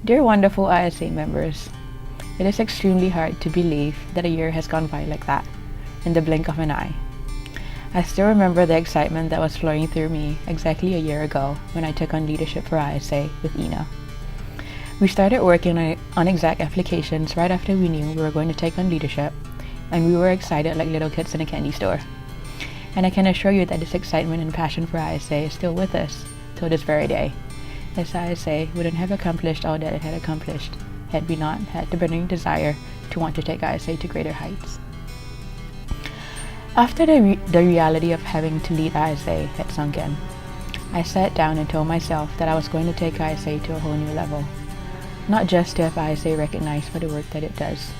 Dear wonderful ISA members, it is extremely hard to believe that a year has gone by like that, in the blink of an eye. I still remember the excitement that was flowing through me exactly a year ago when I took on leadership for ISA with Ina. We started working on exact applications right after we knew we were going to take on leadership, and we were excited like little kids in a candy store. And I can assure you that this excitement and passion for ISA is still with us till this very day, as ISA wouldn't have accomplished all that it had accomplished had we not had the burning desire to want to take ISA to greater heights. After the reality of having to lead ISA had sunk in, I sat down and told myself that I was going to take ISA to a whole new level. Not just to have ISA recognized for the work that it does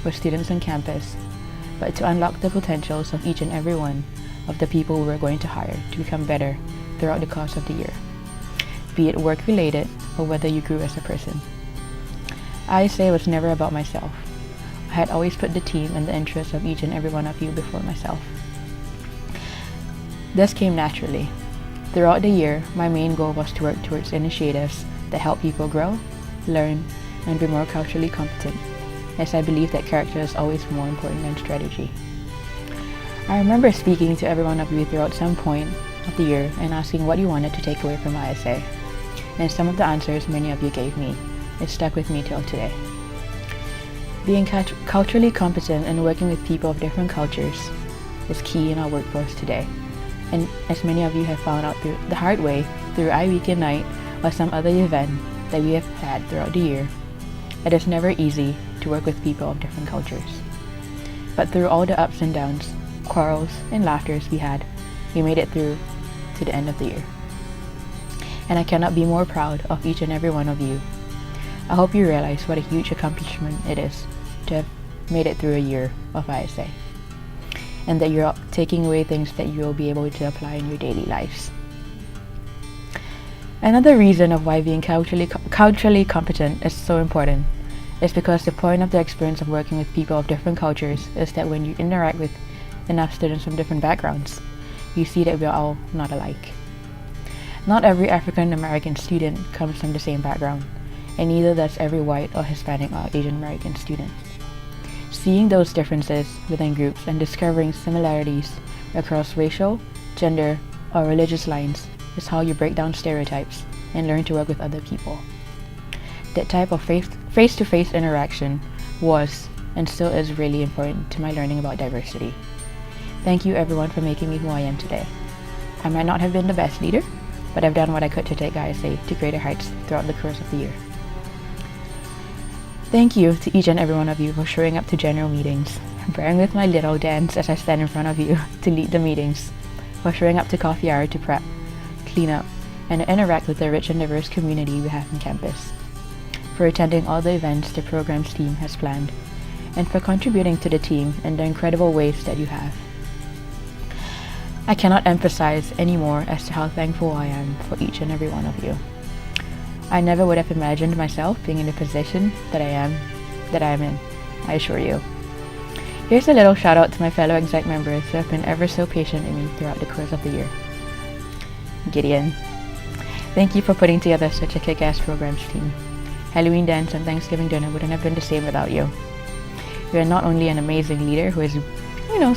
for students on campus, but to unlock the potentials of each and every one of the people we were going to hire to become better throughout the course of the year, be it work-related or whether you grew as a person. ISA was never about myself. I had always put the team and the interests of each and every one of you before myself. This came naturally. Throughout the year, my main goal was to work towards initiatives that help people grow, learn, and be more culturally competent, as I believe that character is always more important than strategy. I remember speaking to every one of you throughout some point of the year and asking what you wanted to take away from ISA, and some of the answers many of you gave me. It stuck with me till today. Being culturally competent and working with people of different cultures is key in our workforce today, and as many of you have found out through the hard way through iWeekend Night or some other event that we have had throughout the year, it is never easy to work with people of different cultures. But through all the ups and downs, quarrels, and laughters we had, we made it through to the end of the year. And I cannot be more proud of each and every one of you. I hope you realize what a huge accomplishment it is to have made it through a year of ISA, and that you're taking away things that you'll be able to apply in your daily lives. Another reason of why being culturally competent is so important is because the point of the experience of working with people of different cultures is that when you interact with enough students from different backgrounds, you see that we are all not alike. Not every African American student comes from the same background, and neither does every white or Hispanic or Asian American student. Seeing those differences within groups and discovering similarities across racial, gender, or religious lines is how you break down stereotypes and learn to work with other people. That type of face-to-face interaction was and still is really important to my learning about diversity. Thank you everyone for making me who I am today. I might not have been the best leader, but I've done what I could to take ISA to greater heights throughout the course of the year. Thank you to each and every one of you for showing up to general meetings, bearing with my little dance as I stand in front of you to lead the meetings, for showing up to coffee hour to prep, clean up, and interact with the rich and diverse community we have on campus, for attending all the events the programs team has planned, and for contributing to the team in the incredible ways that you have. I cannot emphasize any more as to how thankful I am for each and every one of you. I never would have imagined myself being in the position that I am in, I assure you. Here's a little shout out to my fellow exec members who have been ever so patient with me throughout the course of the year. Gideon, thank you for putting together such a kick-ass programs team. Halloween dance and Thanksgiving dinner wouldn't have been the same without you. You are not only an amazing leader who is,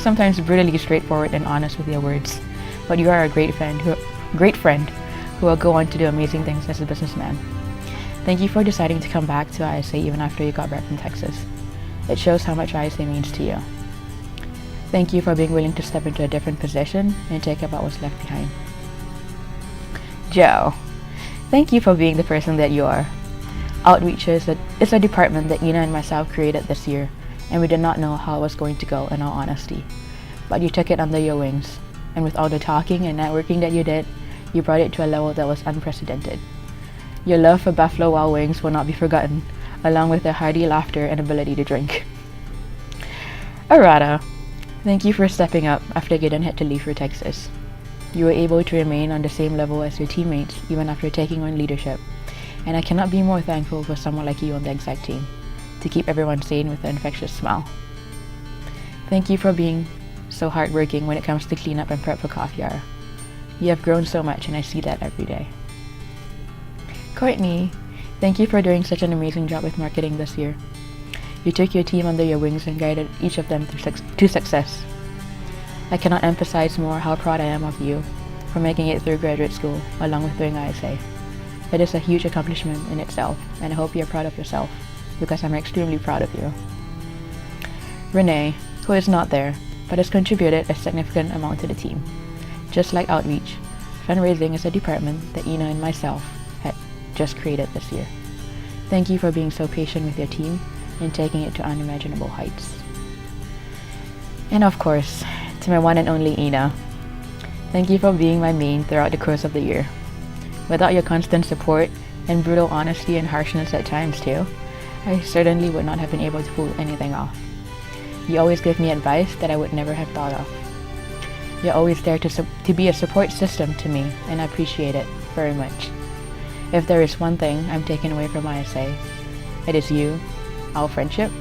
sometimes brutally straightforward and honest with your words, but you are a great friend who will go on to do amazing things as a businessman. Thank you for deciding to come back to ISA even after you got back from Texas. It shows how much ISA means to you. Thank you for being willing to step into a different position and take up what was left behind. Joe, thank you for being the person that you are. Outreach is a department that Ina and myself created this year, and we did not know how it was going to go in all honesty. But you took it under your wings, and with all the talking and networking that you did, you brought it to a level that was unprecedented. Your love for Buffalo Wild Wings will not be forgotten, along with their hearty laughter and ability to drink. Arata, thank you for stepping up after Gideon had to leave for Texas. You were able to remain on the same level as your teammates even after taking on leadership, and I cannot be more thankful for someone like you on the exec team to keep everyone sane with an infectious smile. Thank you for being so hardworking when it comes to clean up and prep for coffee hour. You have grown so much and I see that every day. Courtney, Thank you for doing such an amazing job with marketing this year. You took your team under your wings and guided each of them to success. I cannot emphasize more how proud I am of you for making it through graduate school along with doing ISA. It is a huge accomplishment in itself, and I hope you're proud of yourself, because I'm extremely proud of you. Renee, who is not there, but has contributed a significant amount to the team. Just like outreach, fundraising is a department that Ina and myself had just created this year. Thank you for being so patient with your team and taking it to unimaginable heights. And of course, to my one and only Ina, thank you for being my main throughout the course of the year. Without your constant support and brutal honesty and harshness at times too, I certainly would not have been able to pull anything off. You always give me advice that I would never have thought of. You're always there to be a support system to me, and I appreciate it very much. If there is one thing I'm taking away from ISA, it is you, our friendship,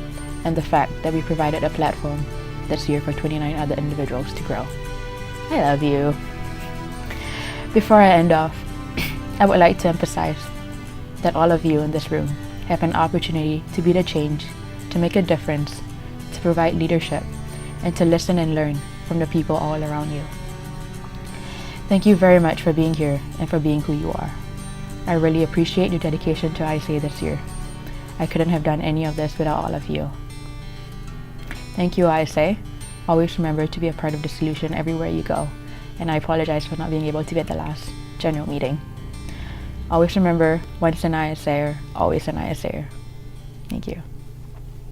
and the fact that we provided a platform this year for 29 other individuals to grow. I love you. Before I end off, I would like to emphasize that all of you in this room have an opportunity to be the change, to make a difference, to provide leadership, and to listen and learn from the people all around you. Thank you very much for being here and for being who you are. I really appreciate your dedication to ISA this year. I couldn't have done any of this without all of you. Thank you, ISA. Always remember to be a part of the solution everywhere you go, and I apologize for not being able to be at the last general meeting. Always remember, once an ISAer, always an ISAer. Thank you.